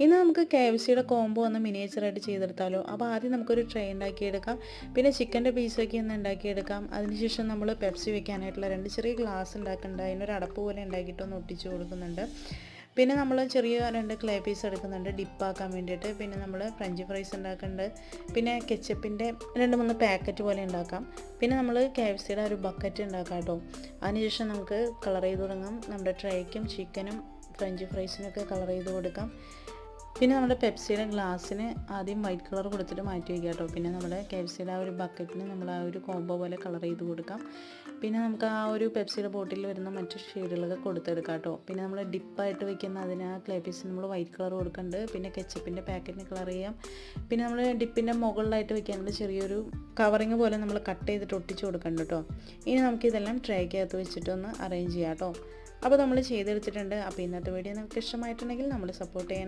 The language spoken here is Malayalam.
ഇന്ന് നമുക്ക് KFCയുടെ കോംബോ ഒന്ന് മിനിയേച്ചറായിട്ട് ചെയ്തെടുത്താലോ. അപ്പോൾ ആദ്യം നമുക്കൊരു ട്രേ ഉണ്ടാക്കിയെടുക്കാം. പിന്നെ ചിക്കൻ്റെ പീസൊക്കെ ഒന്ന് ഉണ്ടാക്കിയെടുക്കാം. അതിനുശേഷം നമ്മൾ പെപ്സി വെക്കാനായിട്ടുള്ള 2 ചെറിയ ഗ്ലാസ് ഉണ്ടാക്കുന്നുണ്ട്. അതിനൊരു അടപ്പ് പോലെ ഉണ്ടാക്കിയിട്ടൊന്ന് ഒട്ടിച്ച് കൊടുക്കുന്നുണ്ട്. പിന്നെ നമ്മൾ ചെറിയ 2 ക്ലേ പീസ് എടുക്കുന്നുണ്ട് ഡിപ്പാക്കാൻ വേണ്ടിയിട്ട്. പിന്നെ നമ്മൾ ഫ്രഞ്ച് ഫ്രൈസ് ഉണ്ടാക്കുന്നുണ്ട്. പിന്നെ കെച്ചപ്പിൻ്റെ 2-3 പാക്കറ്റ് പോലെ ഉണ്ടാക്കാം. പിന്നെ നമ്മൾ KFCയുടെ ഒരു ബക്കറ്റ് ഉണ്ടാക്കാം കേട്ടോ. അതിനുശേഷം നമുക്ക് കളർ ചെയ്ത് തുടങ്ങാം. നമ്മുടെ ട്രേക്കും ചിക്കനും ഫ്രഞ്ച് ഫ്രൈസിനൊക്കെ കളർ ചെയ്ത് കൊടുക്കാം. പിന്നെ നമ്മുടെ പെപ്സിയുടെ ഗ്ലാസ്സിന് ആദ്യം വൈറ്റ് കളർ കൊടുത്തിട്ട് മാറ്റി വയ്ക്കുക കേട്ടോ. പിന്നെ നമ്മുടെ KFCയുടെ ആ ഒരു ബക്കറ്റിന് നമ്മൾ ആ ഒരു കോംബോ പോലെ കളർ ചെയ്ത് കൊടുക്കാം. പിന്നെ നമുക്ക് ആ ഒരു പെപ്സിയുടെ ബോട്ടിൽ വരുന്ന മറ്റു ഷെയ്ഡുകളൊക്കെ കൊടുത്തെടുക്കാം കേട്ടോ. പിന്നെ നമ്മൾ ഡിപ്പായിട്ട് വെക്കുന്ന അതിന് ആ ക്ലേ പീസിന് നമ്മൾ വൈറ്റ് കളർ കൊടുക്കുന്നുണ്ട്. പിന്നെ കെച്ചപ്പിൻ്റെ പാക്കറ്റിന് കളർ ചെയ്യാം. പിന്നെ നമ്മൾ ഡിപ്പിൻ്റെ മുകളിലായിട്ട് വെക്കാനുള്ള ചെറിയൊരു കവറിങ് പോലെ നമ്മൾ കട്ട് ചെയ്തിട്ട് ഒട്ടിച്ച് കൊടുക്കുന്നുണ്ട് കേട്ടോ. ഇനി നമുക്കിതെല്ലാം ട്രേക്കകത്ത് വെച്ചിട്ടൊന്ന് അറേഞ്ച് ചെയ്യാം കേട്ടോ. അപ്പോൾ നമ്മൾ ചെയ്തെടുത്തിട്ടുണ്ട്. അപ്പോൾ ഇന്നത്തെ വീഡിയോ നിങ്ങൾക്ക് ഇഷ്ടമായിട്ടുണ്ടെങ്കിൽ നമ്മൾ സപ്പോർട്ട് ചെയ്യണം.